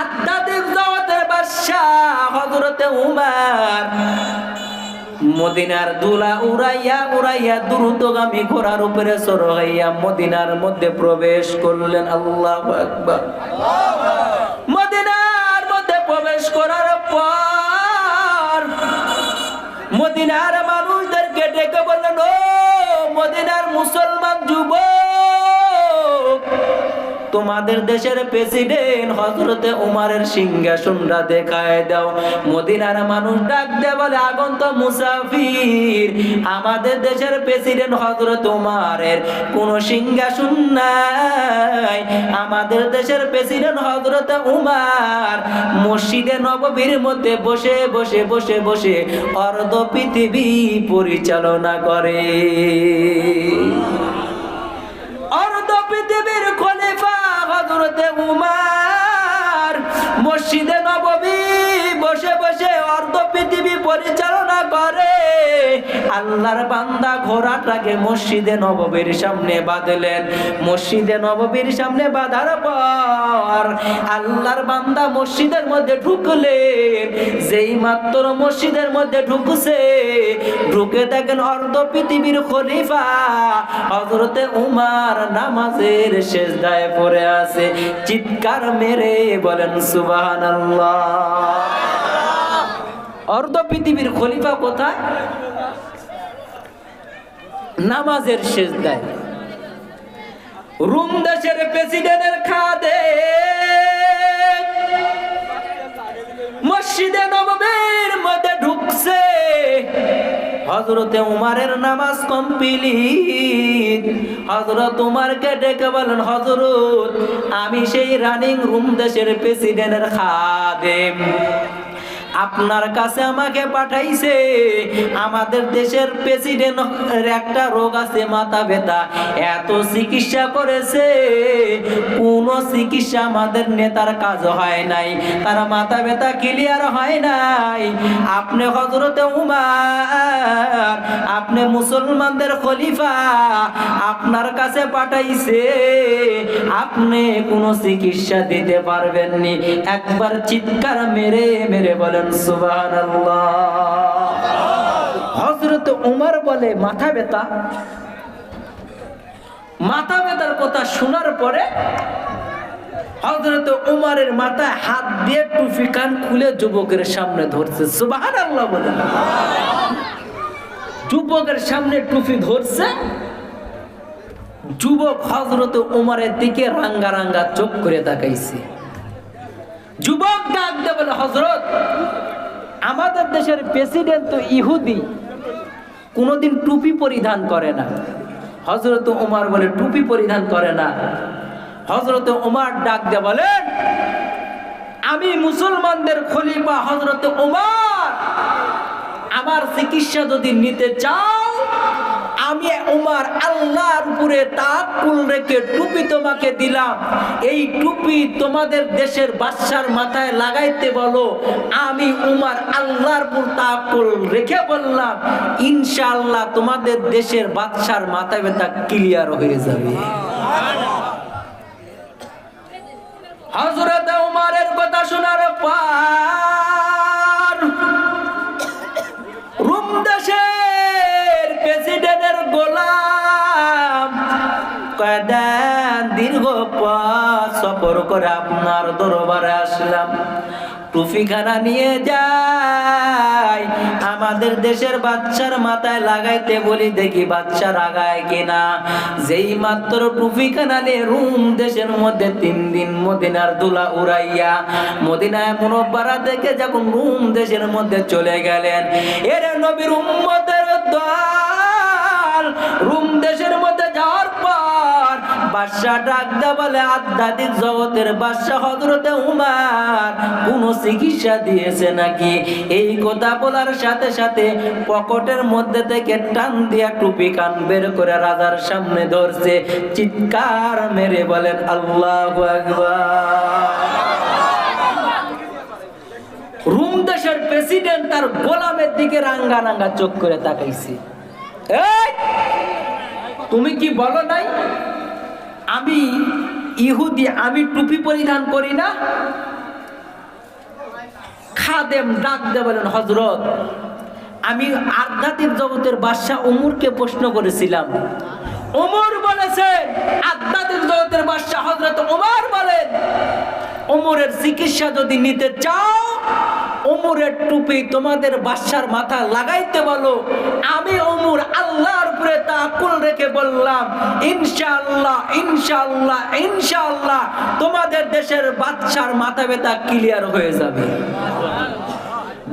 Speaker 1: আধ্যাত্মিক জগতের বাদশাহ হযরত ওমর মদিনার দুলা উড়াইয়া উড়াইয়া দ্রুতগামী ঘোড়ার উপরে চড়াইয়া মদিনার মধ্যে প্রবেশ করলেন। আল্লাহু আকবার। মদিনার মধ্যে প্রবেশ করার পর মদিনার মানুষদেরকে ডেকে বললেন, ও মদিনার মুসলমান যুবক, তোমাদের দেশের প্রেসিডেন্ট হযরতে ওমরের সিংহাসনটা দেখায় দাও। মদিনার মানুষ ডাক দেয় বলে, আগন্তুক মুসাফির, আমাদের দেশের প্রেসিডেন্ট হযরত ওমরের কোন সিংহাসন নাই। আমাদের দেশের প্রেসিডেন্ট হযরত ওমর মসজিদে নববীর মধ্যে বসে বসে বসে বসে অর্ধ পৃথিবী পরিচালনা করে। অর্ধ পৃথিবীর খলিফা হযরতে ওমর মসজিদে নববী বসে বসে অর্ধ পৃথিবী পরিচালনা করে। আল্লাহর বান্দা ঘোড়াটাকে মসজিদে নববীর সামনে বাঁধলেন। মসজিদে নববীর সামনে বাঁধার পর আল্লাহর বান্দা মসজিদের মধ্যে ঢুকলেন। যেই মাত্র মসজিদের মধ্যে ঢুকছে, ঢুকে দেখেন অর্ধ পৃথিবীর খলিফা হযরতে ওমর নামাজের সিজদায় পড়ে আছে। চিৎকার মেরে বলেন সুবহানাল্লাহ। অর্ধ পৃথিবীর খলিফা কোথায়? নামাজের সিজদায়। রোম দেশের প্রেসিডেন্টের খাদেম মসজিদে নববীর মধ্যে ঢুকছে। হযরতে ওমরের নামাজ কমপ্লিট। হযরত ওমরকে ডেকে বলেন, হযরত, আমি সেই রানিং রোম দেশের প্রেসিডেন্টের খাদেম, আপনার কাছে আমাকে পাঠাইছে। আমাদের দেশের প্রেসিডেন্টের একটা রোগ আছে, মাথা ব্যথা। এত চিকিৎসা করেছে, কোনো চিকিৎসা আমাদের নেতার কাজ হয় নাই, তার মাথা ব্যথা ক্লিয়ার হয় নাই। আপনি হযরতে ওমর, আপনি মুসলমানদের খলিফা, আপনার কাছে পাঠাইছে, আপনি কোনো চিকিৎসা দিতে পারবেননি। একবার চিৎকার মেরে মেরে বলেন সুবহানাল্লাহ। হযরত ওমর বলে, মাথা ব্যথা? মাথা ব্যথার কথা শোনার পরে হযরত ওমরের মাথায় হাত দিয়ে টুপি কান খুলে যুবকের সামনে ধরছে। সুবহানাল্লাহ বলে। যুবকের সামনে টুপি ধরছে। যুবক হযরত ওমরের দিকে রাঙ্গা রাঙ্গা চোখ করে তাকাইছে। যুবক ডাক দিয়ে বলে, হযরত, আমাদের দেশের প্রেসিডেন্ট তো ইহুদি, কোনোদিন টুপি পরিধান করে না। হযরত ওমর বলে, টুপি পরিধান করে না। হযরত ওমর ডাক দিয়ে বলেন, আমি মুসলমানদের খলিফা হযরত ওমর, আমার চিকিৎসা যদি নিতে চাও, আমি উমর আল্লাহর উপরে তাওয়াক্কুল রেখে টুপি তোমাকে দিলাম, এই টুপি তোমাদের দেশের বাদশার মাথায় লাগাইতে বলো। আমি উমর আল্লাহর উপর তাওয়াক্কুল রেখে বললাম, ইনশাআল্লাহ তোমাদের দেশের বাদশার মাথায় ব্যথা ক্লিয়ার হয়ে যাবে। হযরত উমরের কথা শোনার পর রোম দেশের প্রেসিডেন্টের গোলাম কয়েকদিন দীর্ঘ পথ সফর করে আপনার দরবারে আসলাম, টুপিখানা নিয়ে যাই, আমাদের দেশের বাচ্চার মাথায় লাগাইতে বলি, দেখি বাচ্চা লাগায় কিনা। যেই মাত্র টুপিখানা নিয়ে রোম দেশের মধ্যে 3 দিন মদিনার ধুলা উড়াইয়া মদিনায় মুনব্বরা থেকে যখন রোম দেশের মধ্যে চলে গেলেন, এর নবীর উম্মতের দল রোম দেশের মধ্যে যাওয়ার পর বাদশা ডাক দে বলে, আধ্যাত্মিক জগতের বাদশা হযরতে উমর কোন চিকিৎসা দিয়েছে নাকি? এই কথা বলার সাথে সাথে পকেটের মধ্যে থেকে টান দিয়া টুপি কান বের করে রাজার সামনে ধরছে, চিৎকার মেরে বলেন আল্লাহু আকবার। রোম দেশের প্রেসিডেন্ট তার গোলামের দিকে রাঙ্গা রাঙ্গা চোখ করে তাকাইছে, এই তুমি কি বলো নাই আমি ইহুদি, আমি টুপি পরিধান করি না? খাদেম ডাক দে বলেন, হযরত আমি আধ্যাত্মিক জগতের বাদশাহ ওমরকে প্রশ্ন করেছিলাম, ওমর বলেছেন, আধ্যাত্মিক জগতের বাদশাহ হযরত ওমর বলেন, ওমরের চিকিৎসা যদি নিতে চাও, ওমরের টুপি তোমাদের বাদশার মাথা লাগাইতে বলো। আমি ওমর আল্লাহর উপরে তাওয়াক্কুল রেখে বললাম, ইনশাআল্লাহ ইনশাআল্লাহ ইনশাআল্লাহ তোমাদের দেশের বাদশার মাথা ব্যথা ক্লিয়ার হয়ে যাবে।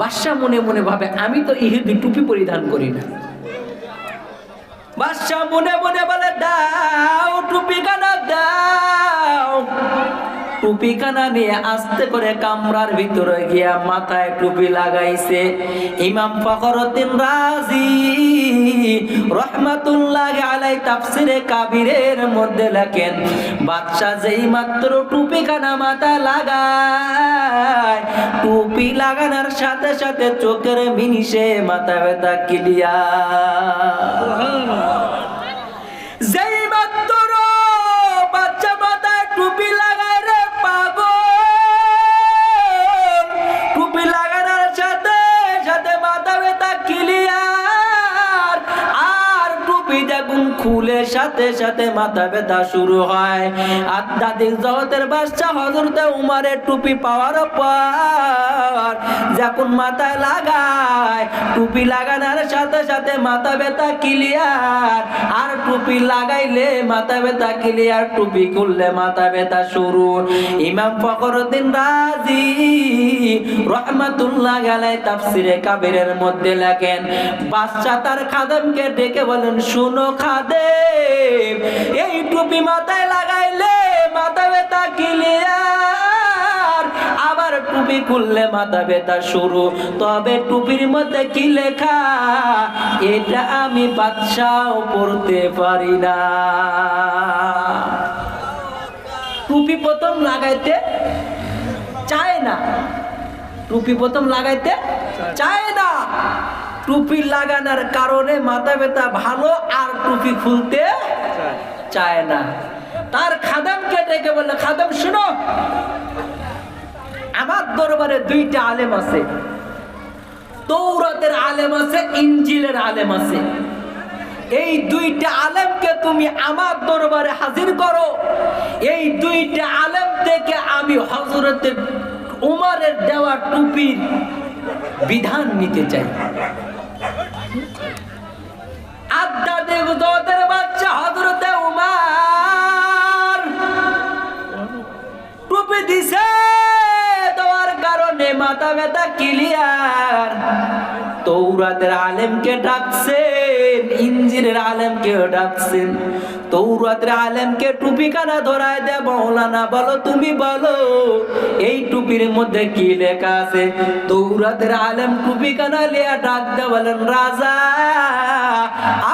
Speaker 1: বাদশা মনে মনে ভাবে, আমি তো ইহুদি, টুপি পরিধান করি না। বাদশা মনে মনে বলে, দাও টুপিখানা দাও। টুপিখানা নিয়ে আস্তে করে কামরার ভিতরে গিয়া মাথায় টুপি লাগাইছে। ইমাম ফখরুদ্দিন রাজি রহমাতুল্লাহি আলাইহি তাফসিরে কাবিরের মধ্যে লেখেন, বাদশা যেই মাত্র টুপিখানা মাথায় লাগায়, টুপি লাগানোর সাথে সাথে চোখের মিনিশে মাথা ব্যথা ক্লিয়ার। যেই মাত্র বাচ্চা মাথায় টুপি লাগায় রে পাগল, টুপি লাগানোর সাথে সাথে মাথা ব্যথা ক্লিয়ার। আর টুপি যখন খুলে সাথে সাথে মাথা ব্যথা শুরু হয়। আধ্যাত্মিক জগতের বাদশা হযরতে উমরের টুপি পাওয়ার পর যখন মাথায় লাগায়, টুপি লাগানোর সাথে সাথে মাথা ব্যথা ক্লিয়ার। আর টুপি লাগাইলে মাথা ব্যথা ক্লিয়ার, টুপি খুললে মাথা ব্যথা শুরু। ইমাম ফখরুদ্দিন রাজি রহমাতুল্লাহি আলাইহি তাফসিরে কাবিরের মধ্যে লেখেন, বাদশা তার খাদেমকে ডেকে বলেন, শুনো খাদেম, এই টুপি মাথায় লাগাইলে মাথা ব্যথা ক্লিয়ার, আবার টুপি খুললে মাথা ব্যথা শুরু। তবে টুপির মধ্যে কি লেখা এটা আমি বাদশাও পড়তে পারি না। টুপি প্রথম লাগাইতে চায় না, টুপি প্রথম লাগাইতে চায় না। টুপি লাগানোর কারণে মাথা ব্যথা ভালো, আর টুপি খুলতে চায় না। তার খাদেমকে ডেকে বলল, খাদেম শুনো, আমার দরবারে 2টা আলেম আছে, তৌরাতের আলেম আছে, ইনজিলের আলেম আছে। এই 2টা আলেমকে তুমি আমার দরবারে হাজির করো। এই 2টা আলেম থেকে আমি হযরতে উমরের দেওয়া টুপির বিধান নিতে চাই। আধ্যাত্মিক জগতের বাদশা হযরতে উমর টুপি দিছে, দেওয়ার কারণে মাথা ব্যথা ক্লিয়ার। তৌরাতের আলেমকে ডাকছেন, ইঞ্জিলের আলেমকে ডাকছেন, তৌরাতের আলেমকে টুপি কানা ধরায় দেয়, মাওলানা বলো, তুমি বলো এই টুপির মধ্যে কি লেখা আছে? তৌরাতের আলেম টুপি কানা লিয়া ডাক দেয়, বলেন রাজা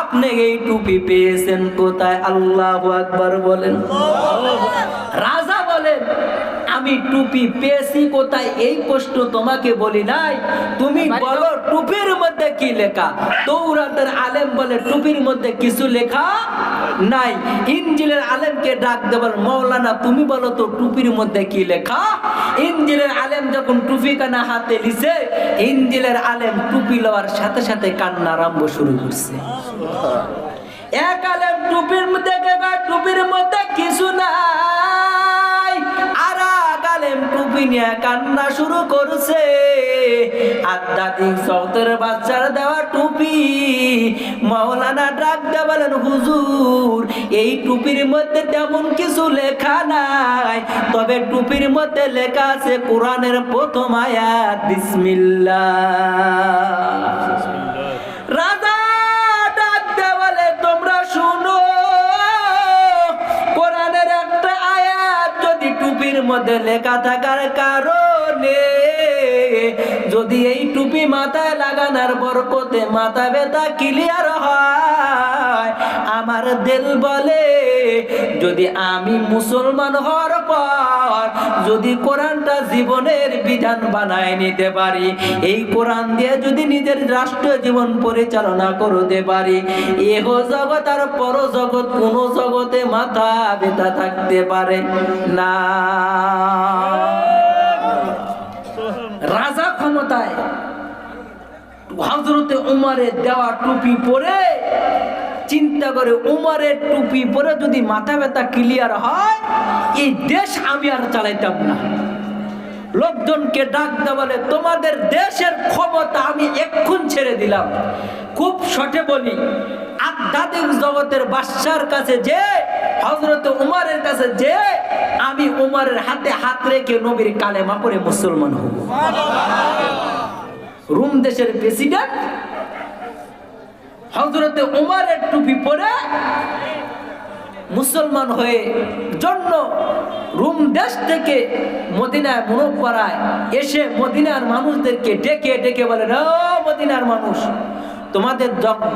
Speaker 1: আপনি এই টুপি পেয়েছেন কোথায়? আল্লাহু আকবার বলেন। রাজা বলেন আমি টুপি পেয়েছি কোথায় এই প্রশ্ন তোমাকে বলি নাই, তুমি বলো টুপির মধ্যে কি লেখা? তৌরাতের আলেম বলে টুপির মধ্যে কিছু লেখা নাই। ইনজিলের আলেমকে ডাক দেবার, মাওলানা তুমি বলো তো টুপির মধ্যে কি লেখা? ইনজিলের আলেম যখন টুপি কানা হাতে লিছে, ইনজিলের আলেম টুপি লওয়ার সাথে সাথে কান্না আরম্ভ শুরু করছে। এক আলেম টুপির মধ্যে টুপির মধ্যে কিছু নাই, আর এক আলেম টুপি নিয়ে কান্না শুরু করছে। আধ্যাত্মিক জগতের বাচ্চার দেওয়া টুপি। মাওলানা ডাক দিয়ে বলেন হুজুর এই টুপির মধ্যে তেমন কিছু লেখা নাই, তবে টুপির মধ্যে লেখা আছে কোরআনের প্রথম আয়াত বিসমিল্লাহ। রাজা ডাক দিয়ে বলে তোমরা শুনো, কোরআনের একটা আয়াত যদি টুপির মধ্যে লেখা থাকার কারণে যদি এই টুপি মাথায় লাগানোর বরকতে মাথা ব্যথা ক্লিয়ার হয়, আমার দিল বলে যদি আমি মুসলমান হওয়ার পর যদি কোরআনটা জীবনের বিধান বানায় নিতে পারি, এই কোরআন দিয়ে যদি নিজের রাষ্ট্রীয় জীবন পরিচালনা করতে পারি, এহ জগৎ আর পর জগৎ কোন জগতে মাথা ব্যথা থাকতে পারে না। রাজা ক্ষমতায়, হযরতে উমরের দেওয়া টুপি পরে চিন্তা করে উমরের টুপি পরে যদি মাথা ব্যথা ক্লিয়ার হয়, এই দেশ আমি আর চালাইতাম না। লোকজনকে ডাক দেওয়া বলে তোমাদের দেশের ক্ষমতা আমি এক্ষুন ছেড়ে দিলাম। খুব শর্টে বলি, আধ্যাত্মিক জগতের বাদশার কাছে যে হযরত উমরের কাছে যে আমি উমরের হাতে হাত রেখে নবীর কালেমা পড়ে মুসলমান হব। রোম দেশের প্রেসিডেন্ট হযরতে উমরের টুপি পরে মুসলমান হয়ে জন্য রোম দেশ থেকে মদিনায় মুনব্বরায় এসে মদিনার মানুষদেরকে ডেকে ডেকে বলেন, ও মদিনার মানুষ, তোমাদের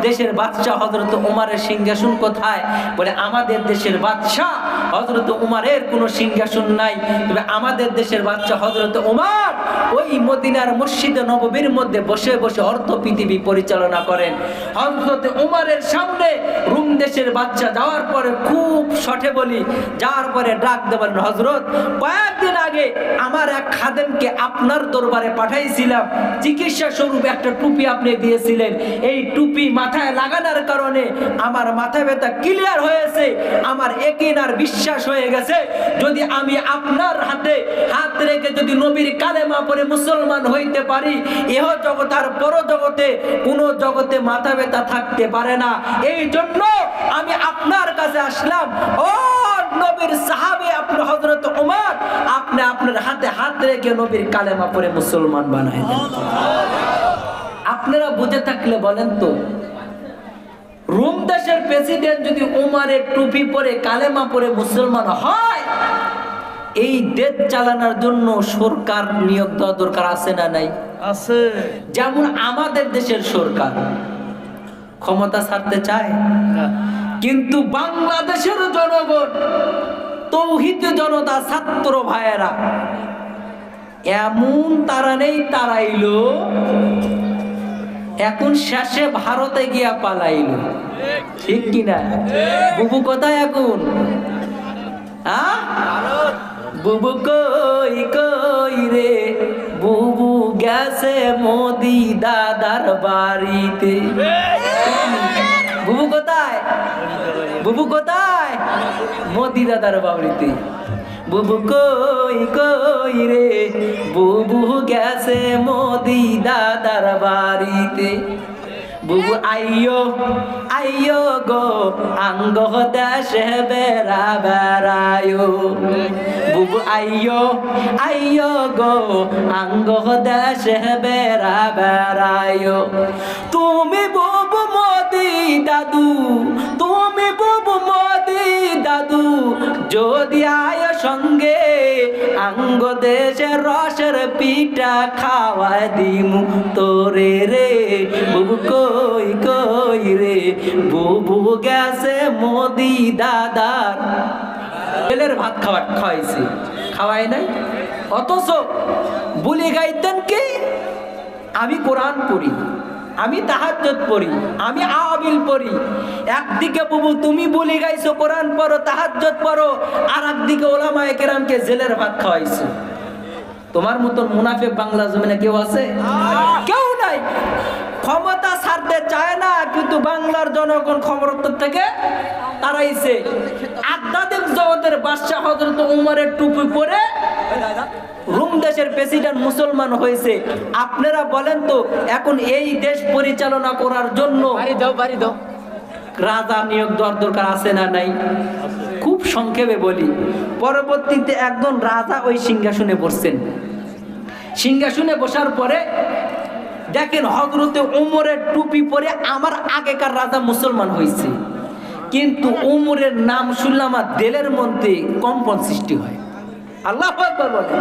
Speaker 1: দেশের বাদশাহ হযরত উমরের সিংহাসন কোথায়? বলে আমাদের দেশের বাদশাহ হযরত উমরের কোনো সিংহাসন নাই, তবে আমাদের দেশের বাদশাহ হযরত উমর ওই মদিনার মসজিদে নববীর মধ্যে বসে বসে অর্ধ পৃথিবী পরিচালনা করেন। হযরত উমরের সামনে রোম দেশের বাদশাহ যাওয়ার পরে খুব শর্টে বলি, যাওয়ার পরে ডাক দেবেন, হযরত কয়েকদিন আগে আমার এক খাদেমকে আপনার দরবারে পাঠাইছিলাম, চিকিৎসা স্বরূপ একটা টুপি আপনি দিয়েছিলেন, এই টুপি মাথায় লাগানোর কারণে আমার মাথা ব্যথা ক্লিয়ার হয়েছে, আমার ইয়াকিন আর বিশ্বাস হয়ে গেছে যদি আমি আপনার হাতে হাত রেখে যদি নবীর কালেমা পড়ে মুসলমান হইতে পারি, এহ জগৎ আর পর জগতে কোন জগতে মাথা ব্যথা থাকতে পারে না। এই জন্য আমি আপনার কাছে আসলাম। ও নবীর সাহাবী আপনি হযরত উমর, আপনি আপনার হাতে হাত রেখে নবীর কালেমা পড়ে মুসলমান বানায় দেন। আপনারা বুঝে থাকলে বলেন তো, রোম দেশের প্রেসিডেন্ট যদি উমরের টুপি পরে কালেমা পরে মুসলমান হয়, এই দেশ চালানোর জন্য সরকার নিয়োগ দেওয়া দরকার আছে না নাই? আছে। যেমন আমাদের দেশের সরকার ক্ষমতা ছাড়তে চায়, কিন্তু বাংলাদেশের জনগণ, তৌহিদি জনতা, ছাত্র ভাইয়েরা এমন তারা নেই তারাইলো, এখন শেষে ভারতে গিয়া পালাইলো। ঠিক কিনা? বুবু কোথায় এখন? বুবু কই কই রে, বুবু গেছে মোদি দাদার বাড়িতে। বুবু কোথায়? বুবু কোথায়? মোদি দাদার বাড়িতে। বুবু কই কই রে, বুবু গেছে মোদি দাদার বাড়িতে। বুবু আইয়ো আইয়ো গো আঙ্গ দেশে বেড়া বেড়ায়ো, বুবু আইয়ো আইয়ো গো আঙ্গ দেশে বেড়া বেড়ায়ো। তুমি বুবু মোদি দাদু, তুমি বুবু মোদি দাদু, যদি আয় সঙ্গে আঙ্গ দেশের রসের পিঠা খাওয়ায় দিমু তোরে রে। বুবু কই কই রে, বুবু গেছে মোদি দাদার ছেলের ভাত খাওয়াইছে, খাওয়াই নাই। অথচ বলি গাইতেন কি, আমি কোরআন পড়ি, আমি তাহাজ্জুদ পড়ি, আমি আওয়াবিল পড়ি। একদিকে বুবু তুমি বলি গাইছো কোরআন পড়ো তাহাজ্জুদ পড়ো, আর একদিকে ওলামায়ে কেরামকে জেলের ভাত খাওয়াইছো। তোমার মতন মুনাফিক বাংলা জমিনে কেউ আছে? কেউ নাই। ক্ষমতা ছাড়তে চায় না, কিন্তু বাংলার জনগণ ক্ষমতা থেকে তাড়াইছে। আধ্যাত্মিক জগতের বাদশা হযরত উমরের টুপি পরে রোম দেশের প্রেসিডেন্ট মুসলমান হয়েছে। আপনারা বলেন তো, এখন এই দেশ পরিচালনা করার জন্য রাজা নিয়োগ দেওয়ার দরকার আছে না নাই? খুব সংক্ষেপে বলি, পরবর্তীতে একজন রাজা ওই সিংহাসনে বসছেন। সিংহাসনে বসার পরে দেখেন হযরতে উমরের টুপি পরে আমার আগেকার রাজা মুসলমান হয়েছে, কিন্তু উমরের নাম শুনলে আমার দিলের মধ্যে কম্পন সৃষ্টি হয়। আল্লাহু আকবার বলেন।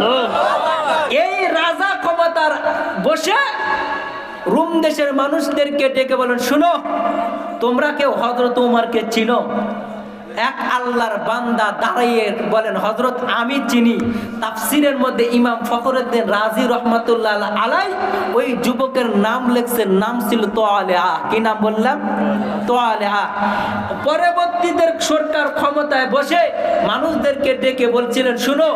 Speaker 1: এই রাজা ক্ষমতার বসে রোম দেশের মানুষদেরকে ডেকে বলেন, শুনো, তোমরা কেউ হযরত উমরকে চিনো? এক আল্লাহর বান্দা দাঁড়িয়ে বলেন, হযরত আমি চিনি। তাফসিরের মধ্যে ইমাম ফখরুদ্দিন রাজি রহমাতুল্লাহ আলাই ওই যুবকের নাম লিখছেন, নাম ছিল তোয়ালেহা। কি নাম বললাম? তোয়ালেহা। পরবর্তীদের সরকার ক্ষমতায় বসে মানুষদেরকে ডেকে বলছিলেন, শুনো,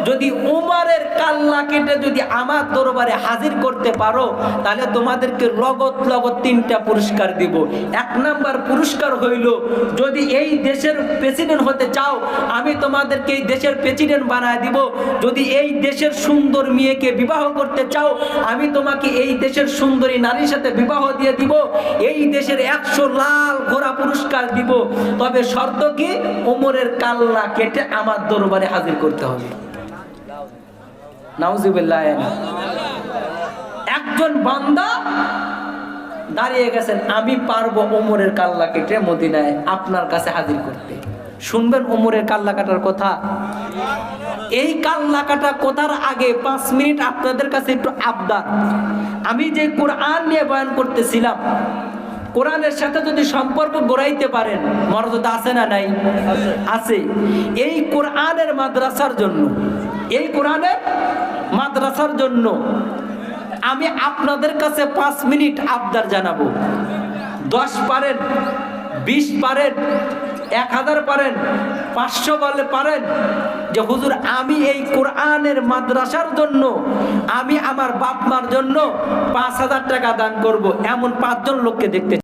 Speaker 1: যদি উমরের কাল্লা কেটে যদি আমার দরবারে হাজির করতে পারো, তাহলে তোমাদেরকে লগত লগত 3টা পুরস্কার দিব। 1 নাম্বার পুরস্কার হইল, যদি এই দেশের প্রেসিডেন্ট হতে চাও, আমি তোমাদেরকে এই দেশের প্রেসিডেন্ট বানায় দিব। যদি এই দেশের সুন্দর মেয়েকে বিবাহ করতে চাও, আমি তোমাকে এই দেশের সুন্দরী নারীর সাথে বিবাহ দিয়ে দিব। এই দেশের 100 লাল ঘোড়া পুরস্কার দিব। তবে শর্ত কি, ওমরের কাল্লা কেটে আমার দরবারে হাজির করতে হবে। নাউজুবিল্লাহ। একজন বান্দা দাঁড়িয়ে গেছেন, আমি পারবো ওমরের কাল্লা কেটে মদিনায় আপনার কাছে হাজির করতে। শুনবেন ওমরের কাল্লা কাটার কথা। এই কাল্লা কাটা কথার আগে 5 মিনিট আপনাদের কাছে একটু আবদার। আমি যে কোরআন নিয়ে বয়ান করতেছিলাম, কোরআনের সাথে যদি সম্পর্ক গড়াইতে পারেন, মর্যাদা আছে না নাই? আছে। এই কোরআনের মাদ্রাসার জন্য, এই কোরআনের মাদ্রাসার জন্য আমি আপনাদের কাছে 5 মিনিট আবদার জানাবো। 10 পারেন, 20 পারেন, 1000 পারেন, 500 বলে পারেন, যে হুজুর আমি এই কোরআনের মাদ্রাসার জন্য, আমি আমার বাপ মার জন্য 5000 টাকা দান করব, এমন 5 জন লোককে দেখতে